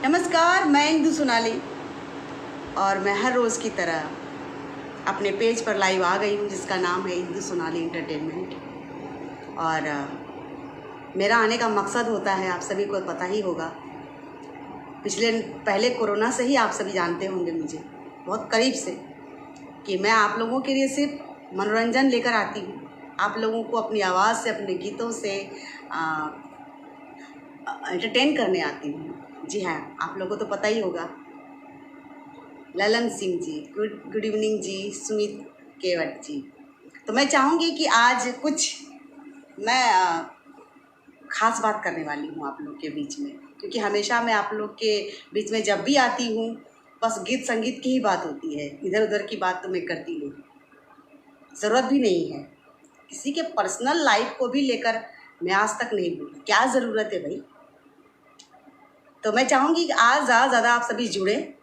नमस्कार, मैं इंदु सोनाली और मैं हर रोज़ की तरह अपने पेज पर लाइव आ गई हूँ जिसका नाम है इंदु सोनाली एंटरटेनमेंट। और मेरा आने का मकसद होता है, आप सभी को पता ही होगा, पहले कोरोना से ही आप सभी जानते होंगे मुझे बहुत करीब से, कि मैं आप लोगों के लिए सिर्फ मनोरंजन लेकर आती हूँ। आप लोगों को अपनी आवाज़ से, अपने गीतों से एंटरटेन करने आती हूँ। जी हाँ, आप लोगों को तो पता ही होगा। ललन सिंह जी, गुड इवनिंग जी, सुमित केवट जी। तो मैं चाहूँगी कि आज कुछ मैं ख़ास बात करने वाली हूँ आप लोग के बीच में, क्योंकि हमेशा मैं आप लोग के बीच में जब भी आती हूँ बस गीत संगीत की ही बात होती है, इधर उधर की बात तो मैं करती नहीं, ज़रूरत भी नहीं है। किसी के पर्सनल लाइफ को भी लेकर मैं आज तक नहीं बोली, क्या ज़रूरत है भाई। तो मैं चाहूँगी कि आज ज़्यादा आप सभी जुड़ें,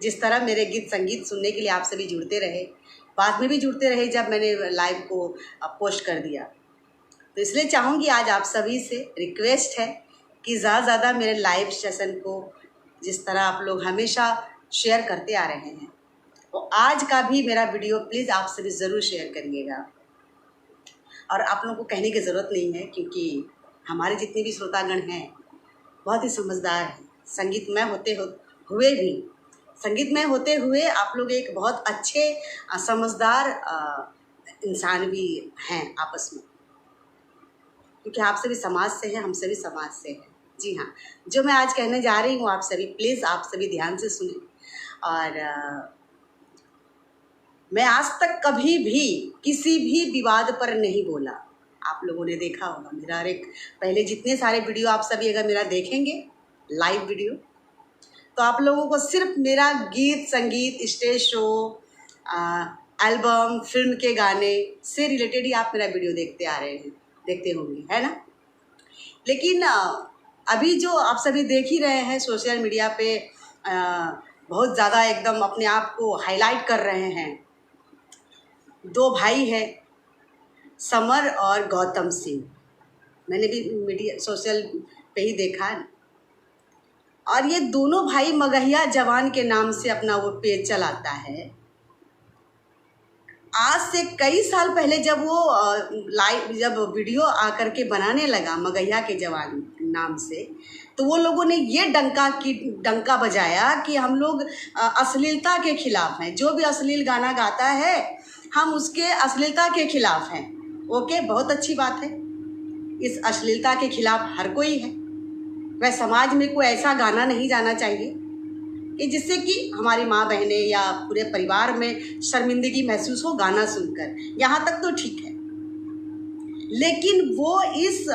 जिस तरह मेरे गीत संगीत सुनने के लिए आप सभी जुड़ते रहे, बाद में भी जुड़ते रहे जब मैंने लाइव को पोस्ट कर दिया। तो इसलिए चाहूँगी आज आप सभी से रिक्वेस्ट है कि ज़्यादा मेरे लाइव सेशन को, जिस तरह आप लोग हमेशा शेयर करते आ रहे हैं, तो आज का भी मेरा वीडियो प्लीज़ आप सभी ज़रूर शेयर करिएगा। और आप लोगों को कहने की ज़रूरत नहीं है, क्योंकि हमारे जितने भी श्रोतागण हैं बहुत ही समझदार हैं। संगीतमय होते हुए आप लोग एक बहुत अच्छे समझदार इंसान भी हैं आपस में, क्योंकि आप सभी समाज से हैं, हम सभी समाज से हैं। जी हाँ, जो मैं आज कहने जा रही हूँ आप सभी प्लीज़ आप सभी ध्यान से सुने। और मैं आज तक कभी भी किसी भी विवाद पर नहीं बोला। आप लोगों ने देखा होगा मेरा हर एक पहले जितने सारे वीडियो आप सभी अगर मेरा देखेंगे लाइव वीडियो, तो आप लोगों को सिर्फ मेरा गीत संगीत, स्टेज शो, एल्बम, फिल्म के गाने से रिलेटेड ही आप मेरा वीडियो देखते होंगे, है ना। लेकिन अभी जो आप सभी देख ही रहे हैं सोशल मीडिया पे, बहुत ज़्यादा एकदम अपने आप को हाईलाइट कर रहे हैं। दो भाई हैं, समर और गौतम सिंह। मैंने भी मीडिया सोशल पे ही देखा, और ये दोनों भाई मगहिया जवान के नाम से अपना वो पेज चलाता है। आज से कई साल पहले जब वो जब वीडियो आकर के बनाने लगा मगहिया के जवान नाम से, तो वो लोगों ने ये डंका बजाया कि हम लोग अश्लीलता के खिलाफ हैं। जो भी अश्लील गाना गाता है हम उसके अश्लीलता के खिलाफ हैं। ओके, बहुत अच्छी बात है। इस अश्लीलता के खिलाफ हर कोई है। वह समाज में कोई ऐसा गाना नहीं जाना चाहिए कि जिससे कि हमारी माँ बहनें या पूरे परिवार में शर्मिंदगी महसूस हो गाना सुनकर। यहाँ तक तो ठीक है, लेकिन वो इस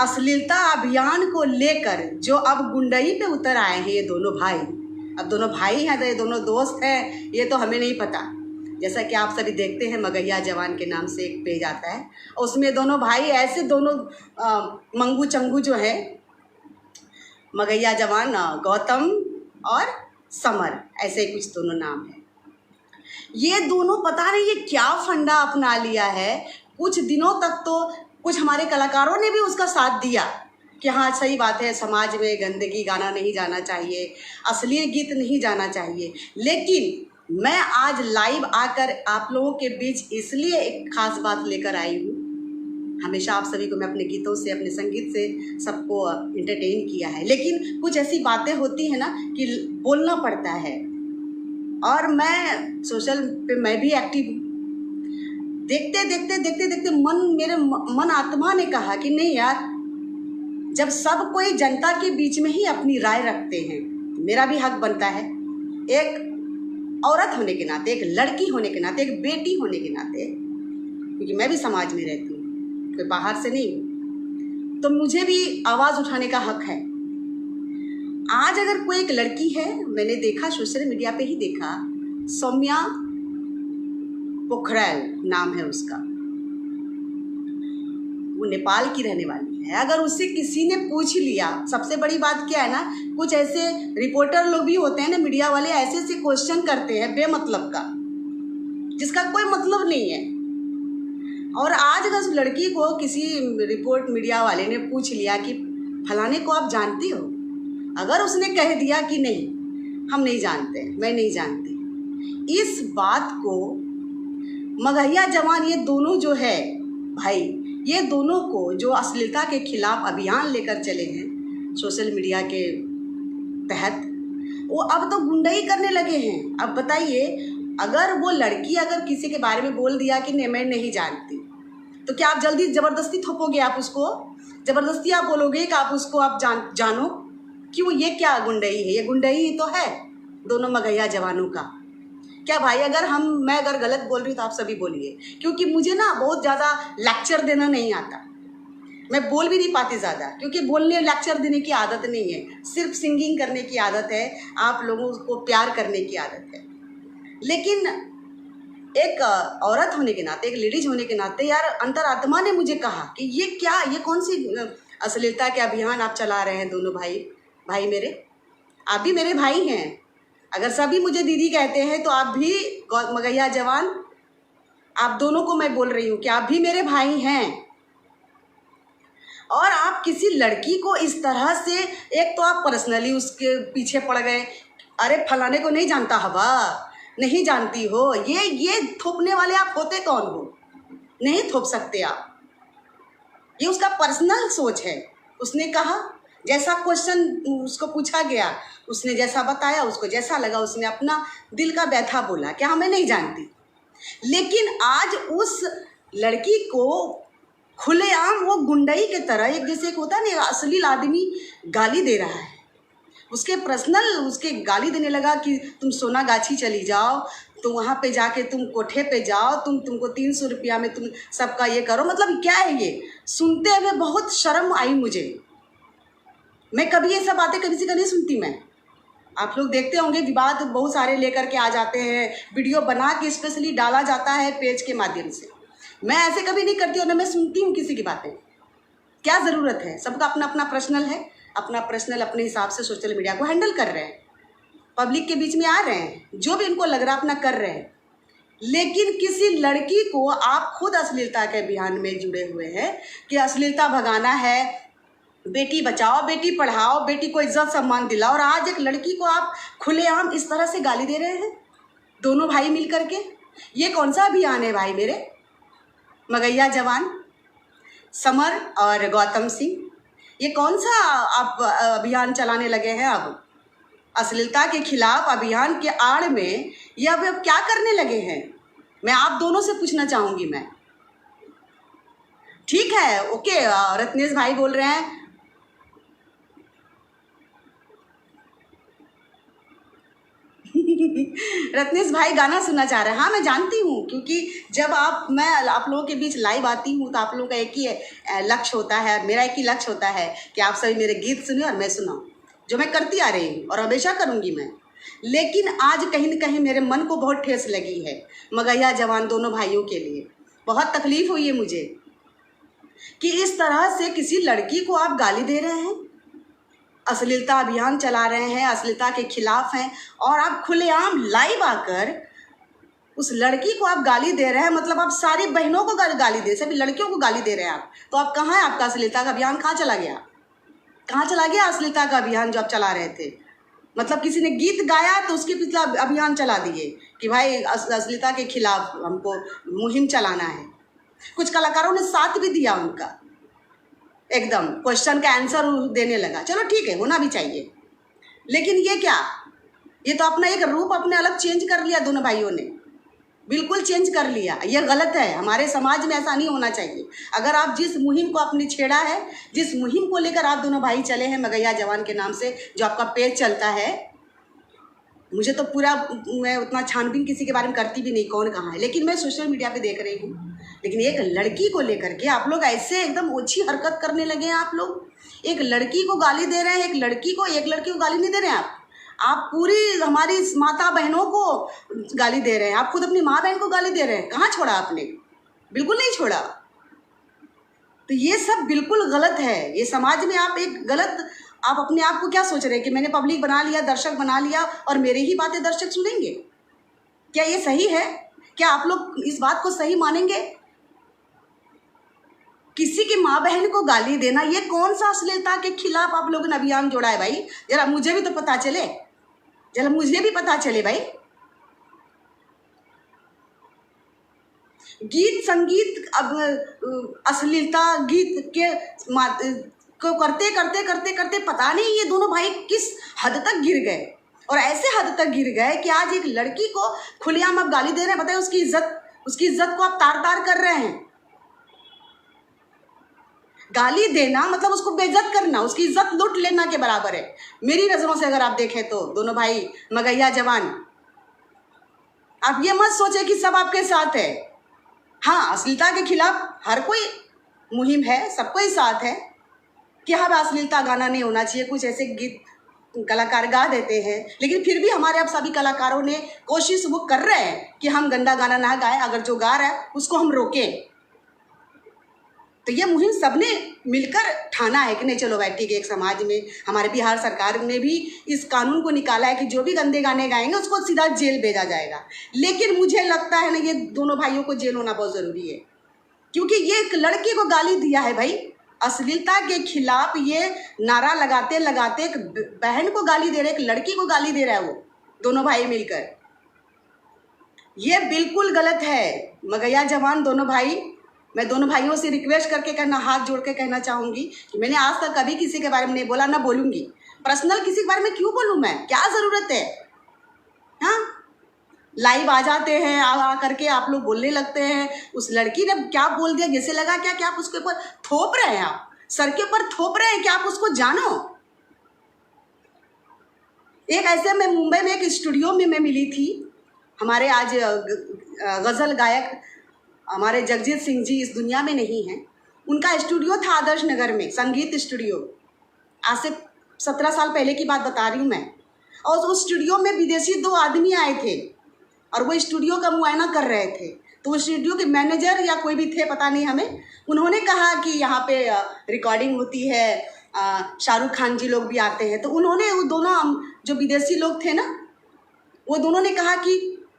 अश्लीलता अभियान को लेकर जो अब गुंडई पे उतर आए हैं ये दोनों भाई। अब दोनों भाई हैं तो ये दोनों दोस्त हैं, ये तो हमें नहीं पता। जैसा कि आप सभी देखते हैं मगहिया जवान के नाम से एक पेज आता है, और उसमें दोनों भाई ऐसे दोनों मंगू चंगू जो है, मगहिया जवान गौतम और समर, ऐसे कुछ दोनों नाम है। ये दोनों पता नहीं ये क्या फंडा अपना लिया है। कुछ दिनों तक तो कुछ हमारे कलाकारों ने भी उसका साथ दिया कि हाँ सही बात है, समाज में गंदगी गाना नहीं जाना चाहिए, अश्लील गीत नहीं जाना चाहिए। लेकिन मैं आज लाइव आकर आप लोगों के बीच इसलिए एक खास बात लेकर आई हूँ। हमेशा आप सभी को मैं अपने गीतों से, अपने संगीत से सबको एंटरटेन किया है, लेकिन कुछ ऐसी बातें होती हैं ना कि बोलना पड़ता है। और मैं सोशल पे मैं भी एक्टिव हूँ। देखते मेरे मन आत्मा ने कहा कि नहीं यार, जब सब कोई जनता के बीच में ही अपनी राय रखते हैं, मेरा भी हक बनता है, एक औरत होने के नाते, एक लड़की होने के नाते, एक बेटी होने के नाते, क्योंकि मैं भी समाज में रहती हूँ, कोई बाहर से नहीं हूँ, तो मुझे भी आवाज़ उठाने का हक है। आज अगर कोई एक लड़की है, मैंने देखा सोशल मीडिया पे ही देखा, सौम्या पोखरल नाम है उसका, वो नेपाल की रहने वाली है। अगर उससे किसी ने पूछ लिया, सबसे बड़ी बात क्या है ना, कुछ ऐसे रिपोर्टर लोग भी होते हैं ना, मीडिया वाले, ऐसे क्वेश्चन करते हैं बेमतलब का, जिसका कोई मतलब नहीं है। और आज अगर उस लड़की को किसी रिपोर्ट मीडिया वाले ने पूछ लिया कि फलाने को आप जानती हो, अगर उसने कह दिया कि नहीं हम नहीं जानते, मैं नहीं जानती, इस बात को मगहिया जवान ये दोनों जो है भाई, ये दोनों को जो अश्लीलता के खिलाफ अभियान लेकर चले हैं सोशल मीडिया के तहत, वो अब तो गुंडाई करने लगे हैं। अब बताइए, अगर वो लड़की अगर किसी के बारे में बोल दिया कि नहीं मैं नहीं जानती, तो क्या आप जल्दी ज़बरदस्ती थोपोगे? आप उसको ज़बरदस्ती आप बोलोगे कि आप उसको आप जानो? क्यों? ये क्या गुंडई है? ये गुंडई ही तो है दोनों मगहिया जवानों का। क्या भाई, मैं अगर गलत बोल रही हूँ तो आप सभी बोलिए, क्योंकि मुझे ना बहुत ज़्यादा लेक्चर देना नहीं आता, मैं बोल भी नहीं पाती ज़्यादा, क्योंकि बोलने लेक्चर देने की आदत नहीं है, सिर्फ सिंगिंग करने की आदत है, आप लोगों को प्यार करने की आदत है। लेकिन एक औरत होने के नाते, एक लेडीज होने के नाते यार, अंतरात्मा ने मुझे कहा कि ये कौन सी अश्लीलता के अभियान आप चला रहे हैं दोनों भाई मेरे, आप भी मेरे भाई हैं। अगर सभी मुझे दीदी कहते हैं तो आप भी मगहिया जवान, आप दोनों को मैं बोल रही हूँ कि आप भी मेरे भाई हैं। और आप किसी लड़की को इस तरह से, एक तो आप पर्सनली उसके पीछे पड़ गए, अरे फलाने को नहीं जानता हवा, नहीं जानती हो, ये थोपने वाले आप होते कौन हो? नहीं थोप सकते आप, ये उसका पर्सनल सोच है। उसने कहा, जैसा क्वेश्चन उसको पूछा गया, उसने जैसा बताया, उसको जैसा लगा, उसने अपना दिल का व्यथा बोला कि हाँ मैं नहीं जानती। लेकिन आज उस लड़की को खुलेआम वो गुंडई के तरह, एक जैसे एक होता है ना अश्लील आदमी गाली दे रहा है, उसके गाली देने लगा कि तुम सोनागाछी चली जाओ, तो वहाँ पे जाके तुम कोठे पे जाओ, तुमको 300 रुपया में तुम सबका ये करो। मतलब क्या है ये? सुनते हुए बहुत शर्म आई मुझे। मैं कभी ये सब बातें किसी का नहीं सुनती। मैं, आप लोग देखते होंगे विवाद बहुत सारे लेकर के आ जाते हैं, वीडियो बना के स्पेशली डाला जाता है पेज के माध्यम से। मैं ऐसे कभी नहीं करती हूँ, ना मैं सुनती हूँ किसी की बातें। क्या ज़रूरत है? सबका अपना अपना पर्सनल है, अपना पर्सनल अपने हिसाब से सोशल मीडिया को हैंडल कर रहे हैं, पब्लिक के बीच में आ रहे हैं, जो भी इनको लग रहा अपना कर रहे हैं। लेकिन किसी लड़की को आप खुद अश्लीलता के अभियान में जुड़े हुए हैं कि अश्लीलता भगाना है, बेटी बचाओ, बेटी पढ़ाओ, बेटी को इज्जत सम्मान दिलाओ, और आज एक लड़की को आप खुलेआम इस तरह से गाली दे रहे हैं दोनों भाई मिल करके। ये कौन सा अभियान है भाई मेरे मगहिया जवान, समर और गौतम सिंह? ये कौन सा आप अभियान चलाने लगे हैं अब? अश्लीलता के खिलाफ अभियान के आड़ में ये अब क्या करने लगे हैं? मैं आप दोनों से पूछना चाहूँगी मैं। ठीक है, ओके, रत्नेश भाई बोल रहे हैं रत्नेश भाई गाना सुनना चाह रहे हैं। हाँ मैं जानती हूँ, क्योंकि जब मैं आप लोगों के बीच लाइव आती हूँ तो आप लोगों का एक ही लक्ष्य होता है, मेरा एक ही लक्ष्य होता है कि आप सभी मेरे गीत सुने और मैं सुनाऊँ, जो मैं करती आ रही हूँ और हमेशा करूँगी मैं। लेकिन आज कहीं न कहीं मेरे मन को बहुत ठेस लगी है मगहिया जवान दोनों भाइयों के लिए। बहुत तकलीफ़ हुई है मुझे कि इस तरह से किसी लड़की को आप गाली दे रहे हैं, अश्लीलता अभियान चला रहे हैं, अश्लीलता के खिलाफ हैं, और आप खुलेआम लाइव आकर उस लड़की को आप गाली दे रहे हैं। मतलब आप सारी बहनों को गाली दे, सभी लड़कियों को गाली दे रहे हैं आप। तो आप कहाँ है? आपका अश्लीलता का अभियान कहाँ चला गया? कहाँ चला गया अश्लीलता का अभियान जो आप चला रहे थे? मतलब किसी ने गीत गाया तो उसके पिछला अभियान चला दिए कि भाई अश्लीलता के खिलाफ हमको मुहिम चलाना है। कुछ कलाकारों ने साथ भी दिया उनका, एकदम क्वेश्चन का आंसर देने लगा। चलो ठीक है, होना भी चाहिए। लेकिन ये क्या, ये तो अपना एक रूप अपने अलग चेंज कर लिया दोनों भाइयों ने, बिल्कुल चेंज कर लिया। ये गलत है, हमारे समाज में ऐसा नहीं होना चाहिए। अगर आप जिस मुहिम को आपने छेड़ा है, जिस मुहिम को लेकर आप दोनों भाई चले हैं मगहिया जवान के नाम से, जो आपका पेज चलता है, मुझे तो पूरा, मैं उतना छानबीन किसी के बारे में करती भी नहीं कौन कहाँ है, लेकिन मैं सोशल मीडिया पे देख रही हूँ। लेकिन एक लड़की को लेकर के आप लोग ऐसे एकदम ओछी हरकत करने लगे हैं। आप लोग एक लड़की को गाली दे रहे हैं, एक लड़की को गाली नहीं दे रहे हैं आप पूरी हमारी माता बहनों को गाली दे रहे हैं। आप खुद अपनी माँ बहन को गाली दे रहे हैं। कहाँ छोड़ा आपने? बिल्कुल नहीं छोड़ा। तो ये सब बिल्कुल गलत है। ये समाज में आप एक गलत, आप अपने आप को क्या सोच रहे हैं कि मैंने पब्लिक बना लिया, दर्शक बना लिया और मेरे ही बातें दर्शक सुनेंगे? क्या ये सही है? क्या आप लोग इस बात को सही मानेंगे? किसी की माँ बहन को गाली देना, ये कौन सा अश्लीलता के खिलाफ आप लोगों ने अभियान जोड़ा है भाई? जरा मुझे भी तो पता चले, जरा मुझे भी पता चले भाई। गीत संगीत, अब अश्लीलता गीत के को करते करते करते करते पता नहीं ये दोनों भाई किस हद तक गिर गए, और ऐसे हद तक गिर गए कि आज एक लड़की को खुलेआम आप गाली दे रहे हैं। बताइए, उसकी इज्जत को आप तार तार कर रहे हैं। गाली देना मतलब उसको बेइज्जत करना, उसकी इज्जत लूट लेना के बराबर है मेरी नजरों से। अगर आप देखें तो दोनों भाई मगैया जवान, आप ये मत सोचे कि सब आपके साथ है। हाँ, अश्लीलता के खिलाफ हर कोई मुहिम है, सबको ही साथ है कि हाँ अश्लीलता गाना नहीं होना चाहिए। कुछ ऐसे गीत कलाकार गा देते हैं, लेकिन फिर भी हमारे अब सभी कलाकारों ने कोशिश वो कर रहे हैं कि हम गंदा गाना ना गाएं, अगर जो गा रहा है उसको हम रोकें। तो ये मुहिम सबने मिलकर ठाना है कि नहीं, चलो भाई ठीक है। एक समाज में हमारे बिहार सरकार ने भी इस कानून को निकाला है कि जो भी गंदे गाने गाएंगे उसको सीधा जेल भेजा जाएगा। लेकिन मुझे लगता है ना, ये दोनों भाइयों को जेल होना बहुत ज़रूरी है, क्योंकि ये एक लड़की को गाली दिया है भाई। अश्लीलता के खिलाफ ये नारा लगाते लगाते एक बहन को गाली दे रहे, एक लड़की को गाली दे रहा है वो दोनों भाई मिलकर। ये बिल्कुल गलत है। मगैया जवान दोनों भाई, मैं दोनों भाइयों से रिक्वेस्ट करके कहना, हाथ जोड़ के कहना चाहूँगी कि मैंने आज तक कभी किसी के बारे में नहीं बोला, ना बोलूँगी। पर्सनल किसी के बारे में क्यों बोलूँ मैं, क्या ज़रूरत है? हाँ, लाइव आ जाते हैं, आ करके आप लोग बोलने लगते हैं उस लड़की ने क्या बोल दिया, जैसे लगा क्या कि आप उसके ऊपर थोप रहे हैं, आप सर के ऊपर थोप रहे हैं कि आप उसको जानो। एक ऐसे में मुंबई में एक स्टूडियो में मैं मिली थी, हमारे आज गज़ल गायक हमारे जगजीत सिंह जी इस दुनिया में नहीं हैं, उनका स्टूडियो था आदर्श नगर में, संगीत स्टूडियो। आज से 17 साल पहले की बात बता रही हूँ मैं। और उस स्टूडियो में विदेशी 2 आदमी आए थे और वो स्टूडियो का मुआयना कर रहे थे। तो वो स्टूडियो के मैनेजर या कोई भी थे, पता नहीं हमें, उन्होंने कहा कि यहाँ पे रिकॉर्डिंग होती है, शाहरुख खान जी लोग भी आते हैं। तो उन्होंने वो दोनों जो विदेशी लोग थे ना, वो दोनों ने कहा कि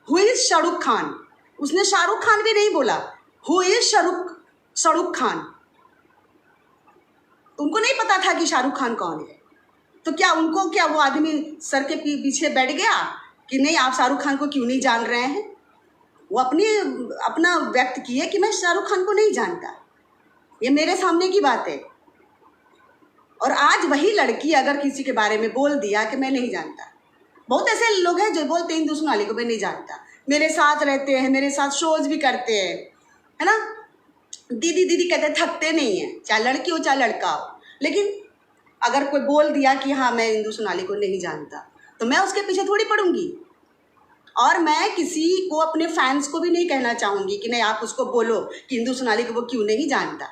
हु इज़ शाहरुख खान। उसने शाहरुख खान भी नहीं बोला, हु इज़ शाहरुख खान। उनको नहीं पता था कि शाहरुख खान कौन है। तो क्या उनको, क्या वो आदमी सर के पीछे बैठ गया कि नहीं आप शाहरुख खान को क्यों नहीं जान रहे हैं? वो अपना व्यक्त किए कि मैं शाहरुख खान को नहीं जानता। ये मेरे सामने की बात है। और आज वही लड़की अगर किसी के बारे में बोल दिया कि मैं नहीं जानता, बहुत ऐसे लोग हैं जो बोलते हैं हिंदू सोनाली को मैं नहीं जानता, मेरे साथ रहते हैं, मेरे साथ शोज भी करते हैं, है ना, दीदी दीदी कहते थकते नहीं हैं, चाहे लड़की हो चाहे लड़का हो। लेकिन अगर कोई बोल दिया कि हाँ मैं हिंदू सोनाली को नहीं जानता, तो मैं उसके पीछे थोड़ी पड़ूंगी। और मैं किसी को, अपने फैंस को भी नहीं कहना चाहूँगी कि नहीं आप उसको बोलो कि हिंदू सोनाली को वो क्यों नहीं जानता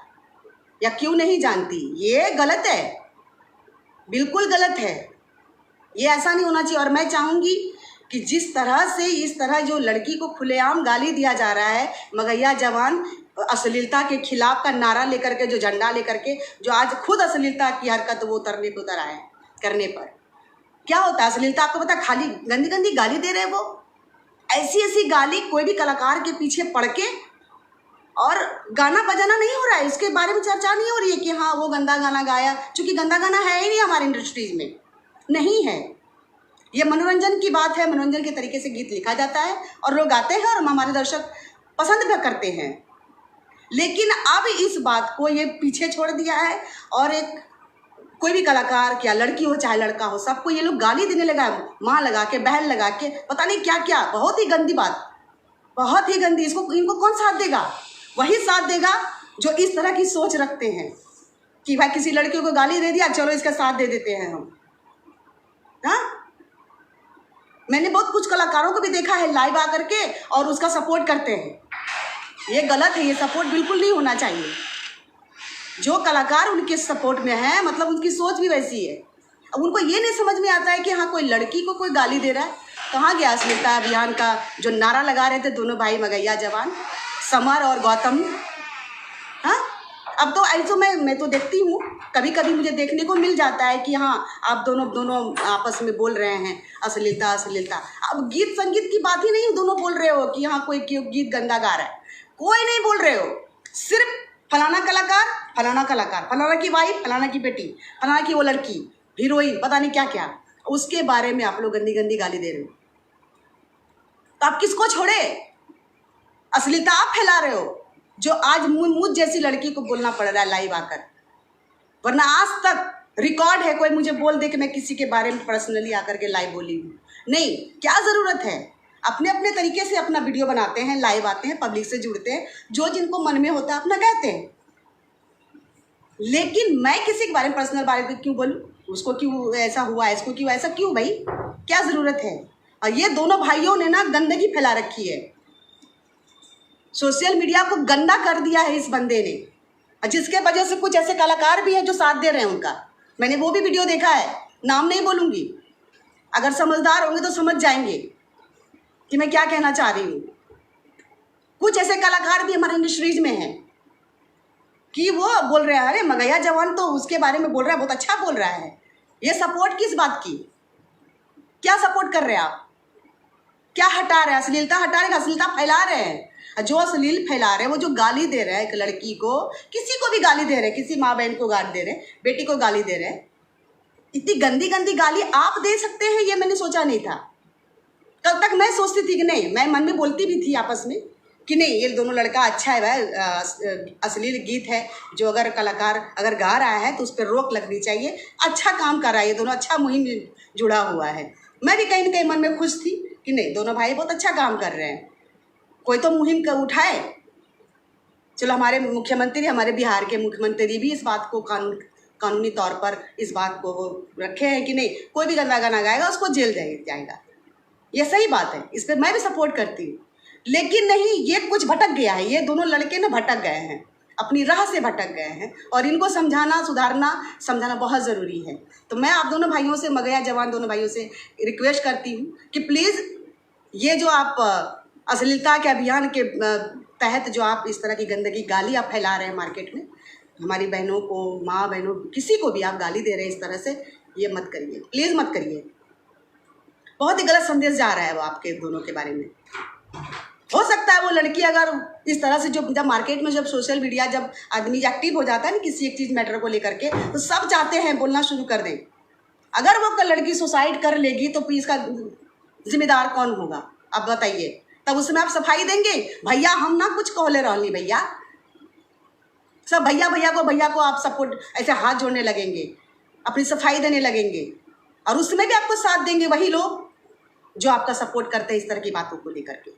या क्यों नहीं जानती। ये गलत है, बिल्कुल गलत है, ये ऐसा नहीं होना चाहिए। और मैं चाहूँगी कि जिस तरह से इस तरह जो लड़की को खुलेआम गाली दिया जा रहा है, मगैया जवान अश्लीलता के खिलाफ का नारा लेकर के, जो झंडा लेकर के, जो आज खुद अश्लीलता की हरकत वो उतरने पे उतर आए करने पर क्या होता है? अश्लीलता आपको पता, खाली गंदी गंदी गाली दे रहे हैं वो, ऐसी ऐसी गाली कोई भी कलाकार के पीछे पड़ के, और गाना बजाना नहीं हो रहा है, इसके बारे में चर्चा नहीं हो रही है कि हाँ वो गंदा गाना गाया, क्योंकि गंदा गाना है ही नहीं हमारे इंडस्ट्रीज में, नहीं है। ये मनोरंजन की बात है, मनोरंजन के तरीके से गीत लिखा जाता है और लोग गाते हैं और हमारे दर्शक पसंद भी करते हैं। लेकिन अब इस बात को ये पीछे छोड़ दिया है और एक कोई भी कलाकार, क्या लड़की हो चाहे लड़का हो, सबको ये लोग गाली देने लगा है, माँ लगा के, बहन लगा के, पता नहीं क्या क्या। बहुत ही गंदी बात, बहुत ही गंदी। इनको कौन साथ देगा? वही साथ देगा जो इस तरह की सोच रखते हैं कि भाई किसी लड़की को गाली दे दिया, चलो इसका साथ दे देते हैं हम। हाँ, मैंने बहुत कुछ कलाकारों को भी देखा है लाइव आकर के और उसका सपोर्ट करते हैं। ये गलत है, ये सपोर्ट बिल्कुल नहीं होना चाहिए। जो कलाकार उनके सपोर्ट में है, मतलब उनकी सोच भी वैसी है। अब उनको ये नहीं समझ में आता है कि हाँ कोई लड़की को कोई गाली दे रहा है। कहाँ गया अश्लीलता अभियान का जो नारा लगा रहे थे दोनों भाई मगैया जवान, समर और गौतम? हाँ, अब तो ऐसे मैं तो देखती हूँ, कभी कभी मुझे देखने को मिल जाता है कि हाँ आप दोनों आपस में बोल रहे हैं अश्लीलता अश्लीलता। अब गीत संगीत की बात ही नहीं, दोनों बोल रहे हो कि हाँ कोई गीत गंदा गा रहा है, कोई नहीं बोल रहे हो। सिर्फ फलाना कलाकार, फलाना कलाकार, फलाना की वाइफ, फलाना की बेटी, फलाना की वो लड़की, हीरोइन, पता नहीं क्या क्या, उसके बारे में आप लोग गंदी गंदी गाली दे रहे हो। तो आप किसको छोड़े? अश्लीलता आप फैला रहे हो, जो आज मुझ जैसी लड़की को बोलना पड़ रहा है लाइव आकर। वरना आज तक रिकॉर्ड है, कोई मुझे बोल दे कि मैं किसी के बारे में पर्सनली आकर के लाइव बोली हूँ, नहीं। क्या ज़रूरत है? अपने अपने तरीके से अपना वीडियो बनाते हैं, लाइव आते हैं, पब्लिक से जुड़ते हैं, जो जिनको मन में होता है अपना कहते हैं। लेकिन मैं किसी के बारे में पर्सनल बारे में क्यों बोलूँ? उसको क्यों ऐसा हुआ, इसको क्यों ऐसा, क्यों भाई? क्या ज़रूरत है? और ये दोनों भाइयों ने ना गंदगी फैला रखी है, सोशल मीडिया को गंदा कर दिया है इस बंदे ने, और जिसके वजह से कुछ ऐसे कलाकार भी हैं जो साथ दे रहे हैं उनका। मैंने वो भी वीडियो देखा है, नाम नहीं बोलूँगी, अगर समझदार होंगे तो समझ जाएंगे कि मैं क्या कहना चाह रही हूँ। कुछ ऐसे कलाकार भी हमारे इंडस्ट्रीज में हैं कि वो बोल रहे हैं, अरे मगैया जवान तो उसके बारे में बोल रहा है, बहुत अच्छा बोल रहा है। ये सपोर्ट किस बात की? क्या सपोर्ट कर रहे हैं आप? क्या हटा रहे हैं? अश्लीलता हटा रहे हैं, अश्लीलता फैला रहे हैं। जो अश्लील फैला रहे हैं, वो जो गाली दे रहे हैं एक लड़की को, किसी को भी गाली दे रहे हैं, किसी माँ बहन को गाली दे रहे हैं, बेटी को गाली दे रहे हैं, इतनी गंदी गंदी गाली आप दे सकते हैं, ये मैंने सोचा नहीं था। कल तक मैं सोचती थी कि नहीं, मैं मन में बोलती भी थी आपस में कि नहीं, ये दोनों लड़का अच्छा है भाई, अश्लील गीत है, जो अगर कलाकार अगर गा रहा है तो उस पर रोक लगनी चाहिए, अच्छा काम कर रहा है, ये दोनों अच्छा मुहिम जुड़ा हुआ है। मैं भी कहीं ना कहीं मन में खुश थी कि नहीं, दोनों भाई बहुत अच्छा काम कर रहे हैं, कोई तो मुहिम का उठाए। चलो, हमारे मुख्यमंत्री, हमारे बिहार के मुख्यमंत्री भी इस बात को कानूनी तौर पर इस बात को रखे हैं कि नहीं, कोई भी गंदा गाना गाएगा उसको जेल जाएगा। ये सही बात है, इस पर मैं भी सपोर्ट करती हूँ। लेकिन नहीं, ये कुछ भटक गया है, ये दोनों लड़के ना भटक गए हैं, अपनी राह से भटक गए हैं, और इनको समझाना, सुधारना, समझाना बहुत ज़रूरी है। तो मैं आप दोनों भाइयों से, मगैया जवान दोनों भाइयों से रिक्वेस्ट करती हूँ कि प्लीज़ ये जो आप अश्लीलता के अभियान के तहत जो आप इस तरह की गंदगी गाली आप फैला रहे हैं मार्केट में, हमारी बहनों को, माँ बहनों, किसी को भी आप गाली दे रहे हैं इस तरह से, ये मत करिए, प्लीज़ मत करिए। बहुत ही गलत संदेश जा रहा है वो आपके दोनों के बारे में। हो सकता है वो लड़की अगर इस तरह से, जब मार्केट में, जब सोशल मीडिया, जब आदमी एक्टिव हो जाता है ना किसी एक चीज़ मैटर को लेकर के, तो सब चाहते हैं बोलना शुरू कर दें। अगर वो लड़की सुसाइड कर लेगी तो फिर इसका जिम्मेदार कौन होगा? आप बताइए। तब उसमें आप सफाई देंगे, भैया हम ना कुछ कहले रहनी, भैया सब भैया को आप सपोर्ट ऐसे हाथ जोड़ने लगेंगे, अपनी सफाई देने लगेंगे, और उसमें भी आपको साथ देंगे वही लोग जो आपका सपोर्ट करते हैं इस तरह की बातों को लेकर के।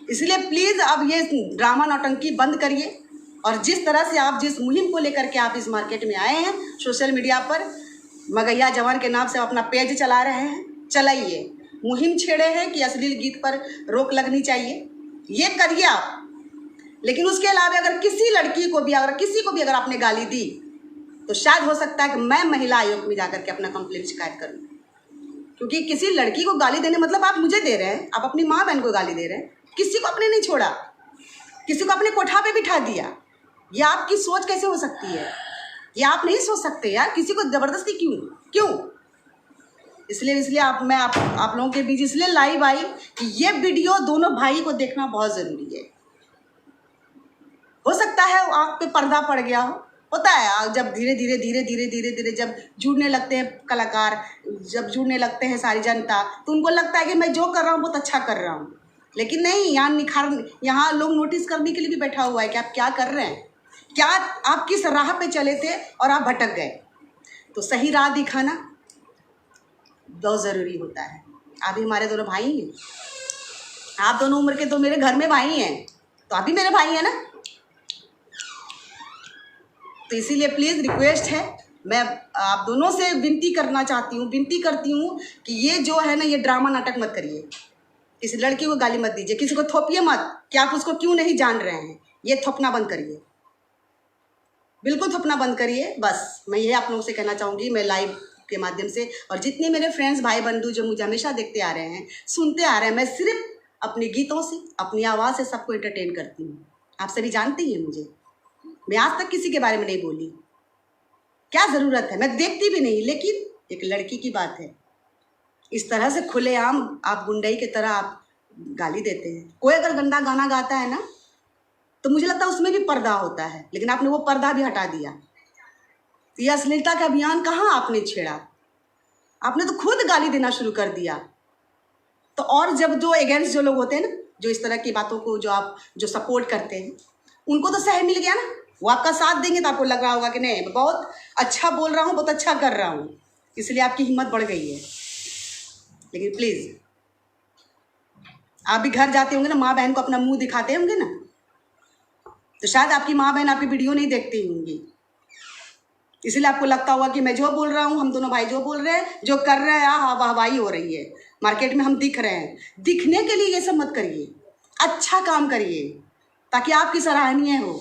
इसलिए प्लीज़ अब ये ड्रामा नौटंकी बंद करिए, और जिस तरह से आप जिस मुहिम को लेकर के आप इस मार्केट में आए हैं, सोशल मीडिया पर मगैया जवान के नाम से अपना पेज चला रहे हैं, चलाइए। मुहिम छेड़े हैं कि अश्लील गीत पर रोक लगनी चाहिए, ये करिए आप। लेकिन उसके अलावा अगर किसी लड़की को भी, अगर किसी को भी अगर आपने गाली दी, तो शायद हो सकता है कि मैं महिला आयोग में जाकर के अपना कंप्लेंट शिकायत करूं, क्योंकि किसी लड़की को गाली देने मतलब आप मुझे दे रहे हैं, आप अपनी माँ बहन को गाली दे रहे हैं, किसी को अपने नहीं छोड़ा, किसी को अपने कोठा पे बिठा दिया। ये आपकी सोच कैसे हो सकती है? ये आप नहीं सोच सकते यार, किसी को ज़बरदस्ती क्यों? इसलिए मैं आप लोगों के बीच इसलिए लाइव आई कि ये वीडियो दोनों भाई को देखना बहुत ज़रूरी है। हो सकता है आँख पे पर्दा पड़ गया होता है, जब धीरे धीरे जब जुड़ने लगते हैं कलाकार, जब जुड़ने लगते हैं सारी जनता, तो उनको लगता है कि मैं जो कर रहा हूँ बहुत अच्छा कर रहा हूँ। लेकिन नहीं, यहाँ लोग नोटिस करने के लिए भी बैठा हुआ है कि आप क्या कर रहे हैं, क्या आप किस राह पे चले थे और आप भटक गए। तो सही राह दिखाना बहुत ज़रूरी होता है। आप भी हमारे दोनों भाई हैं, आप दोनों उम्र के तो मेरे घर में भाई हैं, तो आप भी मेरे भाई हैं ना। तो इसीलिए प्लीज़ रिक्वेस्ट है, मैं आप दोनों से विनती करती हूँ कि ये जो है ना, ये ड्रामा नाटक मत करिए, किसी लड़की को गाली मत दीजिए, किसी को थोपिए मत कि आप उसको क्यों नहीं जान रहे हैं। ये थोपना बंद करिए, बिल्कुल थोपना बंद करिए। बस मैं ये आप लोगों से कहना चाहूँगी, मैं लाइव के माध्यम से, और जितने मेरे फ्रेंड्स, भाई बंधु जो मुझे हमेशा देखते आ रहे हैं, सुनते आ रहे हैं, मैं सिर्फ अपने गीतों से, अपनी आवाज़ से सबको एंटरटेन करती हूँ। आप सभी जानते ही हैं मुझे, मैं आज तक किसी के बारे में नहीं बोली, क्या ज़रूरत है, मैं देखती भी नहीं। लेकिन एक लड़की की बात है, इस तरह से खुलेआम आप गुंडई की तरह आप गाली देते हैं। कोई अगर गंदा गाना गाता है ना, तो मुझे लगता है उसमें भी पर्दा होता है, लेकिन आपने वो पर्दा भी हटा दिया। तो ये अश्लीलता का अभियान कहाँ आपने छेड़ा? आपने तो खुद गाली देना शुरू कर दिया। तो और जब जो अगेंस्ट जो लोग होते हैं ना, जो इस तरह की बातों को जो सपोर्ट करते हैं, उनको तो सह मिल गया ना, वो आपका साथ देंगे, तो आपको लग रहा होगा कि नहीं मैं बहुत अच्छा बोल रहा हूँ, बहुत अच्छा कर रहा हूँ, इसलिए आपकी हिम्मत बढ़ गई है। लेकिन प्लीज़ आप भी घर जाते होंगे ना, माँ बहन को अपना मुंह दिखाते होंगे ना, तो शायद आपकी माँ बहन आपकी वीडियो नहीं देखती होंगी, इसलिए आपको लगता होगा कि मैं जो बोल रहा हूँ, हम दोनों भाई जो बोल रहे हैं, जो कर रहे हैं, वाहवाही हो रही है, मार्केट में हम दिख रहे हैं। दिखने के लिए ये सब मत करिए, अच्छा काम करिए ताकि आपकी सराहनीय हो।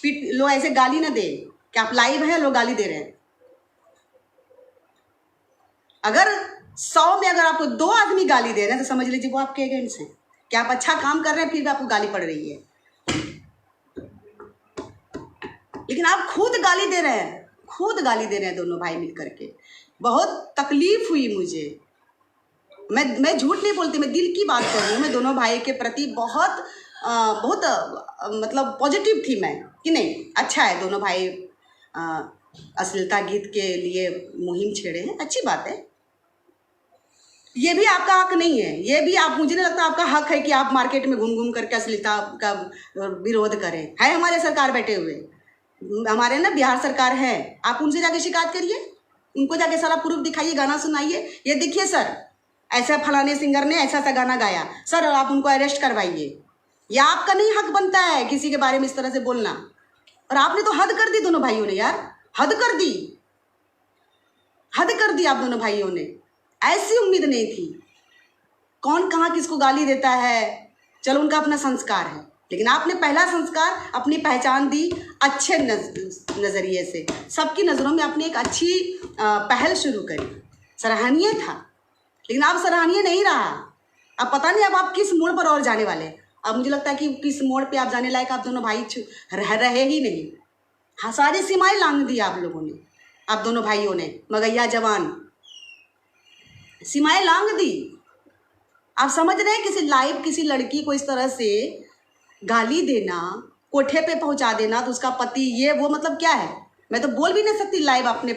फिर लोग ऐसे गाली ना दे कि आप लाइव हैं, लोग गाली दे रहे हैं। अगर 100 में अगर आपको 2 आदमी गाली दे रहे हैं तो समझ लीजिए वो आपके अगेंस्ट हैं, कि आप अच्छा काम कर रहे हैं फिर भी आपको गाली पड़ रही है। लेकिन आप खुद गाली दे रहे हैं, खुद गाली दे रहे हैं दोनों भाई मिल करके। बहुत तकलीफ हुई मुझे, मैं झूठ नहीं बोलती, मैं दिल की बात कर रही हूँ। मैं दोनों भाई के प्रति बहुत मतलब पॉजिटिव थी मैं, कि नहीं अच्छा है दोनों भाई अश्लीलता गीत के लिए मुहिम छेड़े हैं, अच्छी बात है। ये भी आपका हक नहीं है, ये भी आप, मुझे नहीं लगता आपका हक है कि आप मार्केट में घूम घूम करके अश्लीलता का विरोध करें। है हमारे सरकार बैठे हुए, हमारे ना बिहार सरकार है, आप उनसे जाके शिकायत करिए, उनको जाके सारा प्रूफ दिखाइए, गाना सुनाइए, ये देखिए सर ऐसा फलाने सिंगर ने ऐसा ऐसा गाना गाया, सर आप उनको अरेस्ट करवाइए। या आपका नहीं हक बनता है किसी के बारे में इस तरह से बोलना। और आपने तो हद कर दी दोनों भाइयों ने यार, हद कर दी, हद कर दी आप दोनों भाइयों ने। ऐसी उम्मीद नहीं थी। कौन कहाँ किसको गाली देता है, चलो उनका अपना संस्कार है, लेकिन आपने पहला संस्कार अपनी पहचान दी अच्छे नज़रिए से, सबकी नज़रों में आपने एक अच्छी पहल शुरू करी, सराहनीय था। लेकिन आप सराहनीय नहीं रहा। अब पता नहीं अब आप किस मोड़ पर और जाने वाले। अब मुझे लगता है कि किस मोड़ पे आप जाने लायक आप दोनों भाई रह रहे ही नहीं। हाँ, सारी सीमाएं लांघ दी आप लोगों ने, आप दोनों भाइयों ने, मगैया जवान सीमाएं लांघ दी। आप समझ रहे हैं किसी लाइव किसी लड़की को इस तरह से गाली देना, कोठे पे पहुंचा देना, तो उसका पति ये वो, मतलब क्या है? मैं तो बोल भी नहीं सकती लाइव अपने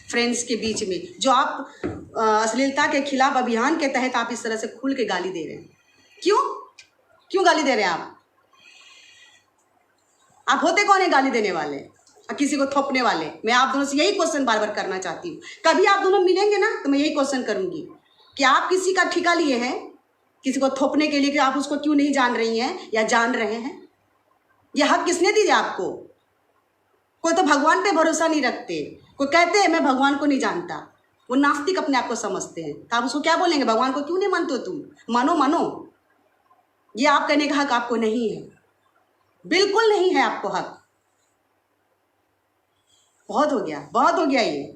फ्रेंड्स के बीच में, जो आप अश्लीलता के खिलाफ अभियान के तहत आप इस तरह से खुल के गाली दे रहे हैं। क्यों गाली दे रहे हैं आप होते कौन है गाली देने वाले और किसी को थोपने वाले? मैं आप दोनों से यही क्वेश्चन बार बार करना चाहती हूँ। कभी आप दोनों मिलेंगे ना तो मैं यही क्वेश्चन करूंगी कि आप किसी का ठिका लिए हैं किसी को थोपने के लिए, कि आप उसको क्यों नहीं जान रही हैं या जान रहे हैं? यह हक किसने दिया आपको? कोई तो भगवान पे भरोसा नहीं रखते, कोई कहते हैं मैं भगवान को नहीं जानता, वो नास्तिक अपने आप को समझते हैं, तो आप उसको क्या बोलेंगे? भगवान को क्यों नहीं मानते हो तुम? मानो। ये आप कहने का हक आपको नहीं है, बिल्कुल नहीं है आपको हक। बहुत हो गया ये।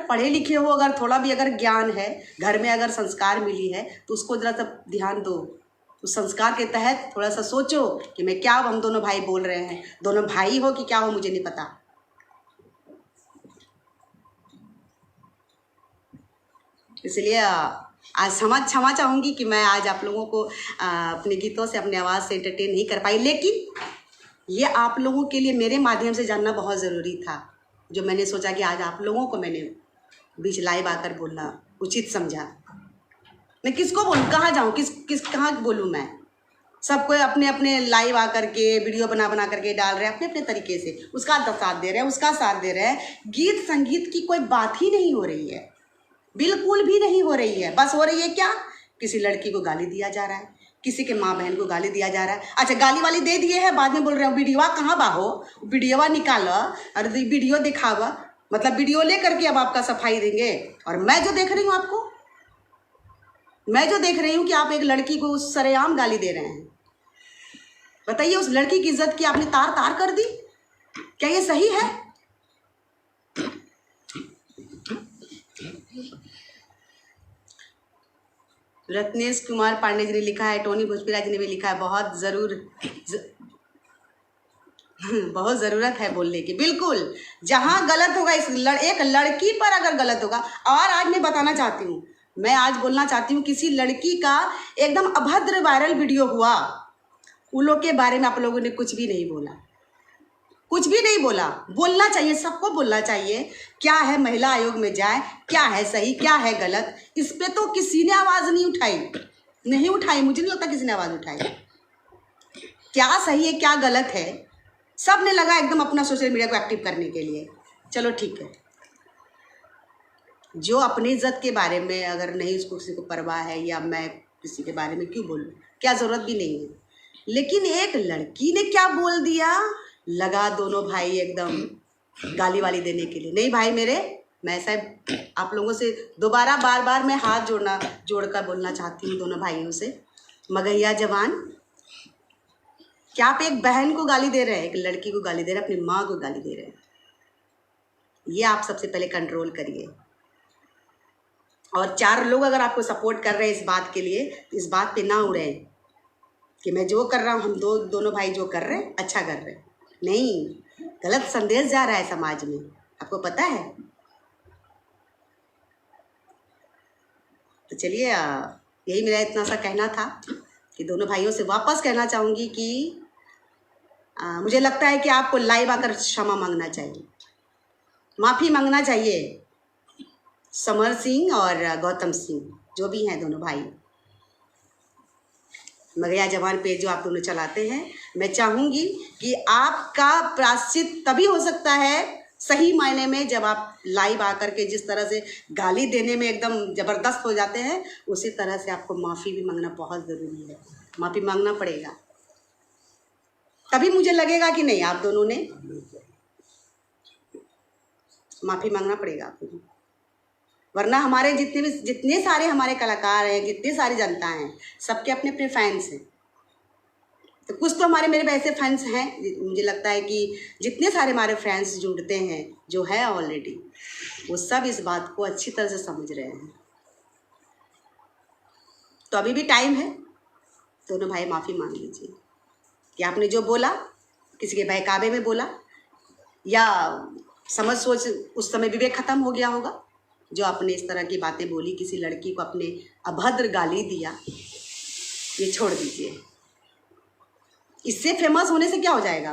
पढ़े लिखे हो, अगर थोड़ा भी अगर ज्ञान है, घर में अगर संस्कार मिली है, तो उसको जरा सा ध्यान दो, उस संस्कार के तहत थोड़ा सा सोचो कि मैं क्या, हम दोनों भाई बोल रहे हैं, दोनों भाई हो कि क्या हो मुझे नहीं पता। इसलिए आज क्षमा चाहूँगी कि मैं आज आप लोगों को अपने गीतों से, अपनी आवाज़ से एंटरटेन नहीं कर पाई, लेकिन ये आप लोगों के लिए मेरे माध्यम से जानना बहुत ज़रूरी था, जो मैंने सोचा कि आज आप लोगों को मैंने बीच लाइव आकर बोलना उचित समझा। मैं किसको बोलूँ, कहाँ जाऊँ, कहाँ बोलूँ? मैं सबको अपने अपने लाइव आकर के वीडियो बना करके डाल रहे हैं अपने अपने तरीके से, उसका साथ दे रहे हैं, उसका साथ दे रहे हैं। गीत संगीत की कोई बात ही नहीं हो रही है, बिल्कुल भी नहीं हो रही है। बस हो रही है क्या, किसी लड़की को गाली दिया जा रहा है, किसी के माँ बहन को गाली दिया जा रहा है। अच्छा, गाली वाली दे दिए हैं, बाद में बोल रहे हो वीडियोवा कहाँ बाहो, वीडियोवा निकालो, अरे वीडियो दिखावा, मतलब वीडियो ले करके अब आपका सफाई देंगे। और मैं जो देख रही हूँ आपको, मैं जो देख रही हूँ कि आप एक लड़की को सरेआम गाली दे रहे हैं। बताइए, उस लड़की की इज्जत की आपने तार तार कर दी, क्या ये सही है? रत्नेश कुमार पांडे जी ने लिखा है, टोनी भोजपुरिया जी ने भी लिखा है, बहुत ज़रूरत है बोलने की। बिल्कुल, जहाँ गलत होगा, एक लड़की पर अगर गलत होगा, और आज मैं बताना चाहती हूँ, मैं आज बोलना चाहती हूँ, किसी लड़की का एकदम अभद्र वायरल वीडियो हुआ, उन लोग के बारे में आप लोगों ने कुछ भी नहीं बोला, कुछ भी नहीं बोला। बोलना चाहिए, सबको बोलना चाहिए। क्या है महिला आयोग में जाए, क्या है सही, क्या है गलत, इस पे तो किसी ने आवाज़ नहीं उठाई, नहीं उठाई, मुझे नहीं लगता किसी ने आवाज़ उठाई। क्या सही है क्या गलत है, सब ने लगा एकदम अपना सोशल मीडिया को एक्टिव करने के लिए। चलो ठीक है, जो अपनी इज्जत के बारे में अगर नहीं उसको किसी को परवाह है, या मैं किसी के बारे में क्यों बोलूँ, क्या ज़रूरत भी नहीं है। लेकिन एक लड़की ने क्या बोल दिया, लगा दोनों भाई एकदम गाली वाली देने के लिए। नहीं भाई मेरे, मैं ऐसा आप लोगों से दोबारा बार बार मैं हाथ जोड़कर बोलना चाहती हूँ दोनों भाइयों से, मगहिया जवान, क्या आप एक बहन को गाली दे रहे हैं, एक लड़की को गाली दे रहे हैं, अपनी माँ को गाली दे रहे हैं। ये आप सबसे पहले कंट्रोल करिए। और 4 लोग अगर आपको सपोर्ट कर रहे हैं इस बात के लिए, तो इस बात पे ना उड़े कि मैं जो कर रहा हूँ, हम दोनों भाई जो कर रहे हैं अच्छा कर रहे हैं। नहीं, गलत संदेश जा रहा है समाज में, आपको पता है। तो चलिए, यही मेरा इतना सा कहना था कि दोनों भाइयों से वापस कहना चाहूँगी कि मुझे लगता है कि आपको लाइव आकर क्षमा मांगना चाहिए, माफ़ी मांगना चाहिए। समर सिंह और गौतम सिंह जो भी हैं दोनों भाई, मगहिया जवान पेज जो आप दोनों चलाते हैं, मैं चाहूँगी कि आपका प्रायश्चित तभी हो सकता है सही मायने में, जब आप लाइव आकर के जिस तरह से गाली देने में एकदम ज़बरदस्त हो जाते हैं, उसी तरह से आपको माफ़ी भी मांगना बहुत ज़रूरी है। माफ़ी मांगना पड़ेगा, तभी मुझे लगेगा कि नहीं, आप दोनों ने माफ़ी मांगना पड़ेगा आपको। वरना हमारे जितने सारे हमारे कलाकार हैं, जितनी सारी जनता हैं, सबके अपने अपने फैंस हैं। तो कुछ तो हमारे मेरे वैसे फैंस हैं, मुझे लगता है कि जितने सारे हमारे फैंस जुड़ते हैं, जो है ऑलरेडी, वो सब इस बात को अच्छी तरह से समझ रहे हैं। तो अभी भी टाइम है, दोनों भाई माफ़ी मांग लीजिए कि आपने जो बोला किसी के बहकावे में बोला, या समझ सोच उस समय विवेक ख़त्म हो गया होगा, जो आपने इस तरह की बातें बोली, किसी लड़की को अपने अभद्र गाली दिया, ये छोड़ दीजिए। इससे फेमस होने से क्या हो जाएगा?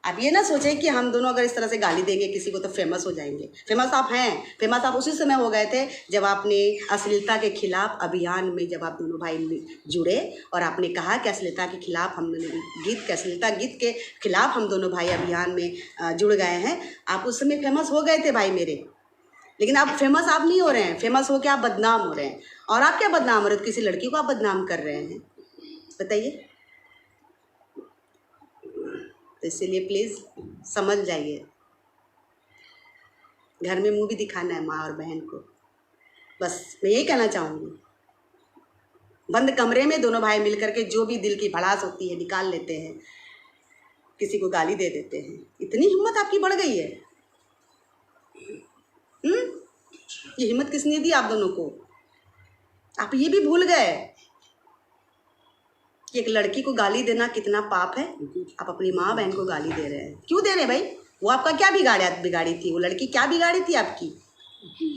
आप ये ना सोचें कि हम दोनों अगर इस तरह से गाली देंगे किसी को तो फेमस हो जाएंगे। फेमस आप हैं, फेमस आप उसी समय हो गए थे जब आपने अश्लीलता के खिलाफ अभियान में, जब आप दोनों भाई जुड़े और आपने कहा कि अश्लीलता के खिलाफ हम अश्लीलता गीत के खिलाफ हम दोनों भाई अभियान में जुड़ गए हैं। आप उस समय फेमस हो गए थे भाई मेरे, लेकिन अब फेमस आप नहीं हो रहे हैं। फेमस हो के आप बदनाम हो रहे हैं। और आप क्या बदनाम हो रहे हैं? किसी लड़की को आप बदनाम कर रहे हैं, बताइए। तो इसीलिए प्लीज़ समझ जाइए, घर में मुंह भी दिखाना है माँ और बहन को। बस मैं यही कहना चाहूँगी। बंद कमरे में दोनों भाई मिलकर के जो भी दिल की भड़ास होती है निकाल लेते हैं, किसी को गाली दे देते हैं। इतनी हिम्मत आपकी बढ़ गई है। ये हिम्मत किसने दी आप दोनों को? आप ये भी भूल गए कि एक लड़की को गाली देना कितना पाप है। आप अपनी माँ बहन को गाली दे रहे हैं। क्यों दे रहे हैं भाई? वो आपका क्या बिगाड़ी थी? वो लड़की क्या बिगाड़ी थी आपकी?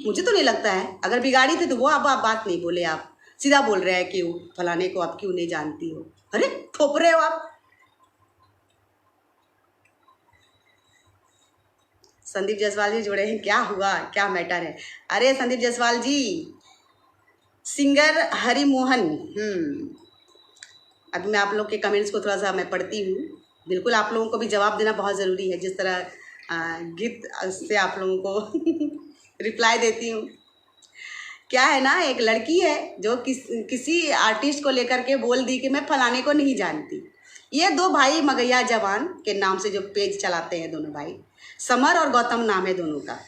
मुझे तो नहीं लगता है। अगर बिगाड़ी थी तो वो आप बात नहीं बोले, आप सीधा बोल रहे हैं कि फलाने को आप क्यों नहीं जानती हो। अरे थोप रहे हो आप। संदीप जायसवाल जी जुड़े हैं, क्या हुआ, क्या मैटर है? अरे संदीप जायसवाल जी, सिंगर हरिमोहन, अभी मैं आप लोग के कमेंट्स को थोड़ा सा मैं पढ़ती हूँ। बिल्कुल आप लोगों को भी जवाब देना बहुत ज़रूरी है, जिस तरह गीत से आप लोगों को रिप्लाई देती हूँ। क्या है ना, एक लड़की है जो किसी आर्टिस्ट को लेकर के बोल दी कि मैं फलाने को नहीं जानती। ये दो भाई मगहिया जवान के नाम से जो पेज चलाते हैं, दोनों भाई, समर और गौतम नाम है दोनों का,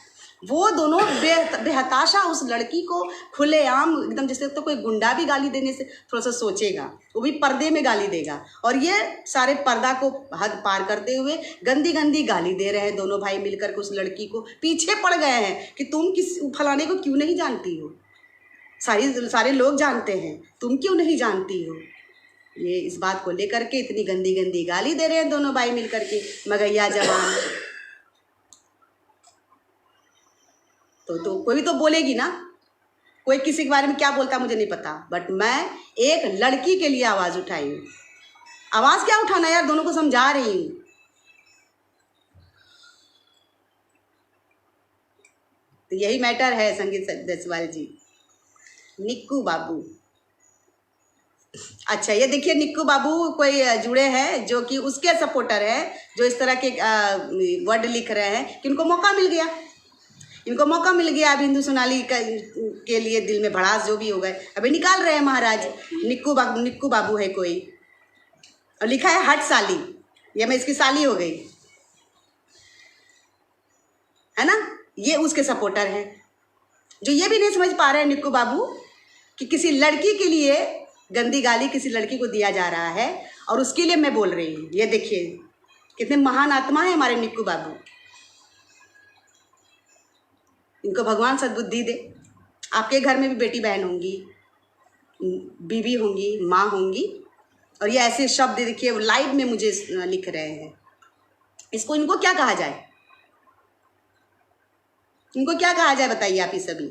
वो दोनों बेहताशा उस लड़की को खुलेआम एकदम, जैसे तो कोई गुंडा भी गाली देने से थोड़ा सा सोचेगा, वो भी पर्दे में गाली देगा। और ये सारे पर्दा को हद पार करते हुए गंदी गंदी गाली दे रहे हैं। दोनों भाई मिलकर के उस लड़की को पीछे पड़ गए हैं कि तुम किस फलाने को क्यों नहीं जानती हो, सारे लोग जानते हैं, तुम क्यों नहीं जानती हो। ये इस बात को लेकर के इतनी गंदी गंदी गाली दे रहे हैं दोनों भाई मिलकर के, मगहिया जवान। तो कोई भी तो बोलेगी ना। कोई किसी के बारे में क्या बोलता मुझे नहीं पता, बट मैं एक लड़की के लिए आवाज़ उठाई हूँ। आवाज़ क्या उठाना यार, दोनों को समझा रही हूँ। तो यही मैटर है संगीत जायसवाल जी। निक्कू बाबू, अच्छा ये देखिए निक्कू बाबू कोई जुड़े हैं जो कि उसके सपोर्टर है, जो इस तरह के वर्ड लिख रहे हैं कि उनको मौका मिल गया, इनको मौका मिल गया। अब हिंदू सोनाली के लिए दिल में भड़ास जो भी हो गए अभी निकाल रहे हैं महाराज। निक्कू बाबू है कोई, और लिखा है हट साली, ये मैं इसकी साली हो गई है ना। ये उसके सपोर्टर हैं जो ये भी नहीं समझ पा रहे हैं निक्कू बाबू कि किसी लड़की के लिए गंदी गाली किसी लड़की को दिया जा रहा है, और उसके लिए मैं बोल रही हूँ। ये देखिए कितने महान आत्मा है हमारे निक्कू बाबू, इनको भगवान सद्बुद्धि दे। आपके घर में भी बेटी बहन होंगी, बीवी होंगी, माँ होंगी, और ये ऐसे शब्द देखिए लाइव में मुझे लिख रहे हैं। इसको इनको क्या कहा जाए, इनको क्या कहा जाए बताइए आप ही सभी,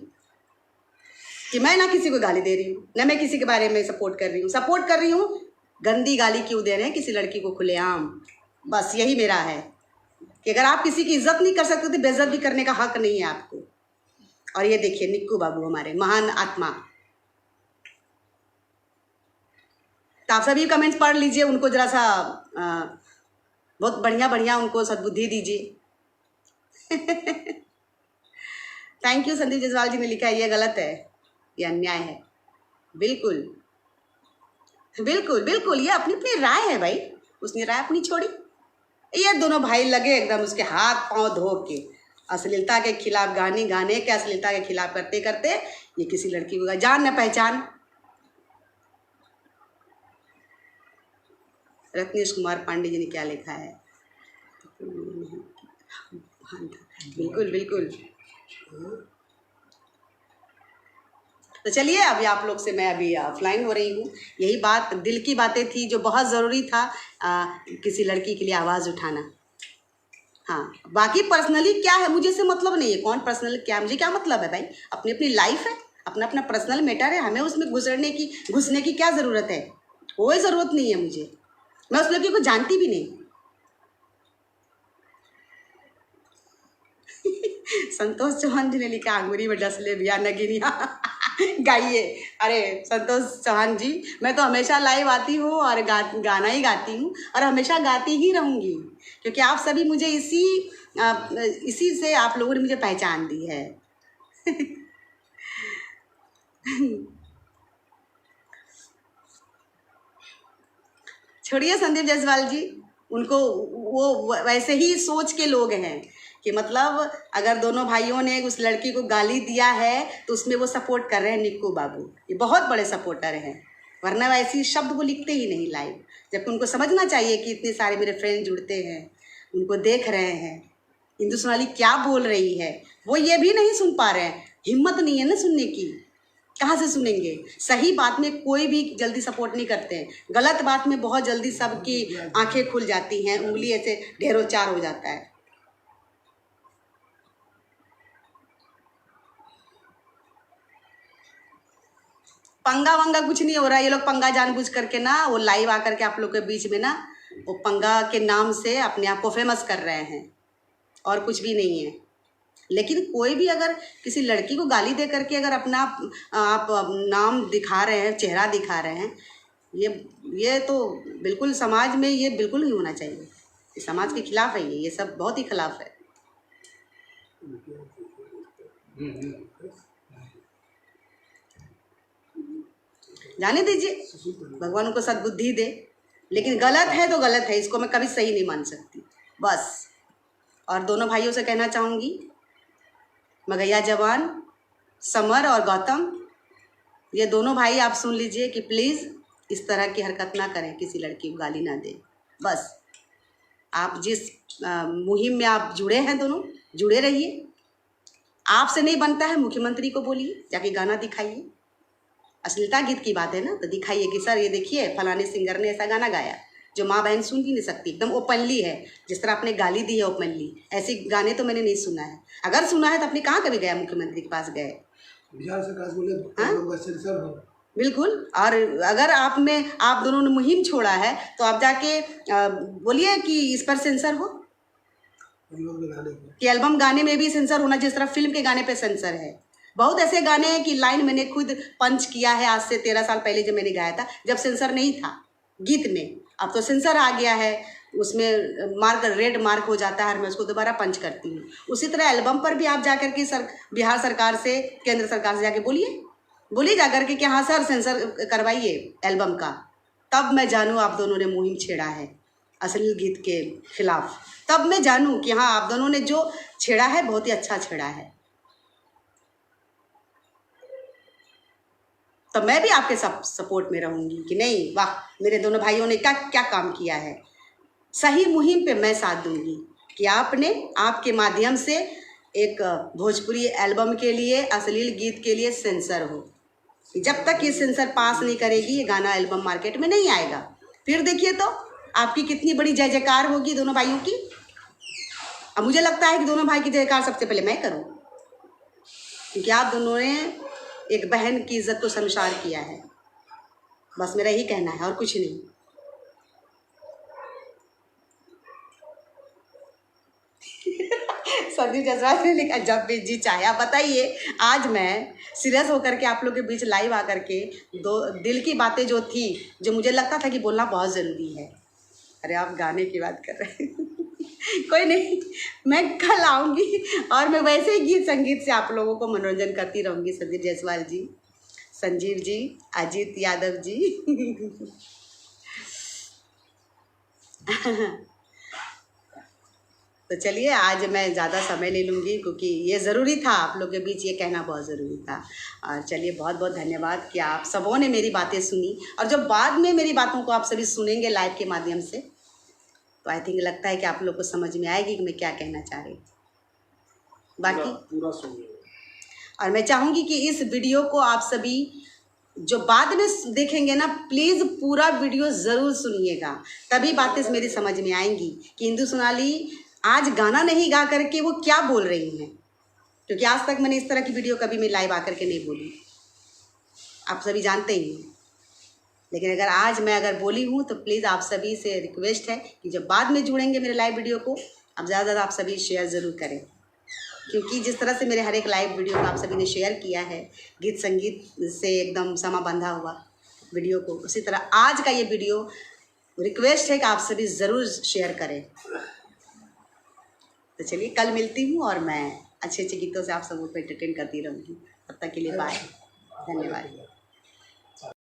कि मैं ना किसी को गाली दे रही हूँ, ना मैं किसी के बारे में सपोर्ट कर रही हूँ। सपोर्ट कर रही हूँ, गंदी गाली क्यों दे रहे हैं किसी लड़की को खुलेआम। बस यही मेरा है कि अगर आप किसी की इज्जत नहीं कर सकते तो बेइज्जत भी करने का हक नहीं है आपको। और ये देखिए निक्कू बाबू हमारे महान आत्मा। तो आप सभी कमेंट्स पढ़ लीजिए, उनको जरा सा बहुत बढ़िया बढ़िया उनको सद्बुद्धि दीजिए। Thank you. संदीप जायसवाल जी ने लिखा है ये गलत है, ये अन्याय है। बिल्कुल बिल्कुल बिल्कुल, ये अपनी अपनी राय है भाई, उसने राय अपनी छोड़ी। ये दोनों भाई लगे एकदम उसके हाथ पांव धो के अश्लीलता के खिलाफ गाने गाने के अश्लीलता के खिलाफ करते करते ये किसी लड़की को जान न पहचान। रत्नेश कुमार पांडे जी ने क्या लिखा है, बिल्कुल बिल्कुल। तो चलिए अभी आप लोग से मैं अभी ऑफलाइन हो रही हूँ। यही बात दिल की बातें थी जो बहुत ज़रूरी था किसी लड़की के लिए आवाज़ उठाना। हाँ बाकी पर्सनली क्या है मुझे से मतलब नहीं है, कौन पर्सनल क्या मुझे क्या मतलब है भाई, अपनी अपनी लाइफ है, अपना अपना पर्सनल मैटर है, हमें उसमें घुसने की क्या ज़रूरत है, कोई ज़रूरत नहीं है मुझे, मैं उस लड़की को जानती भी नहीं। संतोष चौहान जी ने लिखा अंगूरी में डस ले बिया नगिनिया गाइए। अरे संतोष चौहान जी, मैं तो हमेशा लाइव आती हूँ और गाना ही गाती हूँ और हमेशा गाती ही रहूँगी, क्योंकि आप सभी मुझे इसी से आप लोगों ने मुझे पहचान दी है। छोड़िए संदीप जायसवाल जी, उनको वो वैसे ही सोच के लोग हैं कि मतलब अगर दोनों भाइयों ने उस लड़की को गाली दिया है तो उसमें वो सपोर्ट कर रहे हैं निक्कू बाबू, ये बहुत बड़े सपोर्टर हैं, वरना वैसी शब्द वो लिखते ही नहीं लाइव। जबकि उनको समझना चाहिए कि इतने सारे मेरे फ्रेंड जुड़ते हैं, उनको देख रहे हैं हिंदू सोनाली क्या बोल रही है, वो ये भी नहीं सुन पा रहे हैं, हिम्मत नहीं है ना सुनने की, कहाँ से सुनेंगे। सही बात में कोई भी जल्दी सपोर्ट नहीं करते हैं, गलत बात में बहुत जल्दी सबकी आंखें खुल जाती हैं, उंगली ऐसे ढेरों चार हो जाता है। पंगा वंगा कुछ नहीं हो रहा है, ये लोग पंगा जानबूझ करके ना वो लाइव आकर के आप लोग के बीच में ना वो पंगा के नाम से अपने आप को फेमस कर रहे हैं, और कुछ भी नहीं है। लेकिन कोई भी अगर किसी लड़की को गाली दे करके अगर अपना आप नाम दिखा रहे हैं, चेहरा दिखा रहे हैं, ये तो बिल्कुल समाज में ये बिल्कुल नहीं होना चाहिए, ये समाज के खिलाफ है, ये सब बहुत ही खिलाफ है। जाने दीजिए, भगवान उनको सद्बुद्धि दे, लेकिन गलत है तो गलत है, इसको मैं कभी सही नहीं मान सकती बस। और दोनों भाइयों से कहना चाहूँगी, मगैया जवान समर और गौतम, ये दोनों भाई आप सुन लीजिए कि प्लीज़ इस तरह की हरकत ना करें, किसी लड़की को गाली ना दें। बस आप जिस मुहिम में आप जुड़े हैं दोनों जुड़े रहिए, आपसे नहीं बनता है मुख्यमंत्री को बोलिए, जाके गाना दिखाइए, अश्लीलता गीत की बात है ना तो दिखाइए कि सर ये देखिए फलाने सिंगर ने ऐसा गाना गाया जो माँ बहन सुन ही नहीं सकती, एकदम ओपनली है, जिस तरह आपने गाली दी है ओपनली, ऐसे गाने तो मैंने नहीं सुना है, अगर सुना है तो अपने कहाँ कभी गया मुख्यमंत्री के पास गए, बिहार सरकार से बोले हाँ? सेंसर हो। बिल्कुल। और अगर आप दोनों ने मुहिम छोड़ा है तो आप जाके बोलिए कि इस पर सेंसर हो, कि एल्बम गाने में भी सेंसर होना, जिस तरह फिल्म के गाने पे सेंसर है। बहुत ऐसे गाने हैं कि लाइन मैंने खुद पंच किया है आज से 13 साल पहले जब मैंने गाया था, जब सेंसर नहीं था गीत में। अब तो सेंसर आ गया है, उसमें मार्क रेड मार्क हो जाता है और मैं उसको दोबारा पंच करती हूँ। उसी तरह एल्बम पर भी आप जाकर के बिहार सरकार से, केंद्र सरकार से जाके बोलिए जाकर के कि हाँ सर सेंसर करवाइए एल्बम का। तब मैं जानूँ आप दोनों ने मुहिम छेड़ा है अश्लील गीत के खिलाफ। तब मैं जानूँ कि हाँ आप दोनों ने जो छेड़ा है बहुत ही अच्छा छेड़ा है। तो मैं भी आपके सपोर्ट में रहूँगी कि नहीं, वाह मेरे दोनों भाइयों ने क्या क्या काम किया है। सही मुहिम पे मैं साथ दूंगी कि आपके माध्यम से एक भोजपुरी एल्बम के लिए, अश्लील गीत के लिए सेंसर हो। जब तक ये सेंसर पास नहीं करेगी ये गाना एल्बम मार्केट में नहीं आएगा। फिर देखिए तो आपकी कितनी बड़ी जय जयकार होगी दोनों भाइयों की। अब मुझे लगता है कि दोनों भाई की जयकार सबसे पहले मैं करूं, क्योंकि आप दोनों ने एक बहन की इज्जत को शर्मसार किया है। बस मेरा यही कहना है और कुछ नहीं। संदीप जायसवाल ने लिखा जब भी जी चाहे। आप बताइए, आज मैं सीरियस होकर के आप लोग के बीच लाइव आकर के दो दिल की बातें जो थी, जो मुझे लगता था कि बोलना बहुत ज़रूरी है। अरे आप गाने की बात कर रहे हैं। कोई नहीं, मैं कल आऊँगी और मैं वैसे ही गीत संगीत से आप लोगों को मनोरंजन करती रहूँगी। संदीप जायसवाल जी, संजीव जी, अजीत यादव जी। तो चलिए आज मैं ज़्यादा समय ले लूँगी, क्योंकि ये ज़रूरी था, आप लोग के बीच ये कहना बहुत ज़रूरी था। और चलिए बहुत बहुत धन्यवाद कि आप सबों ने मेरी बातें सुनी, और जब बाद में मेरी बातों को आप सभी सुनेंगे लाइव के माध्यम से, तो आई थिंक लगता है कि आप लोग को समझ में आएगी कि मैं क्या कहना चाह रही थी। बाकी पूरा सुनिए। और मैं चाहूँगी कि इस वीडियो को आप सभी जो बाद में देखेंगे ना, प्लीज़ पूरा वीडियो ज़रूर सुनिएगा, तभी बातें मेरी समझ में आएंगी कि इंदु सोनाली आज गाना नहीं गा करके वो क्या बोल रही हैं। क्योंकि आज तक मैंने इस तरह की वीडियो कभी मैं लाइव आकर के नहीं बोली, आप सभी जानते ही हैं। लेकिन आज मैं बोली हूँ तो प्लीज़ आप सभी से रिक्वेस्ट है कि जब बाद में जुड़ेंगे मेरे लाइव वीडियो को, अब ज़्यादा से ज़्यादा आप सभी शेयर ज़रूर करें। क्योंकि जिस तरह से मेरे हर एक लाइव वीडियो को आप सभी ने शेयर किया है, गीत संगीत से एकदम समा बंधा हुआ वीडियो को, उसी तरह आज का ये वीडियो रिक्वेस्ट है कि आप सभी ज़रूर शेयर करें। तो चलिए कल मिलती हूँ और मैं अच्छे अच्छे गीतों से आप सबको एंटरटेन करती रहूँगी। तब तक के लिए बाय, धन्यवाद।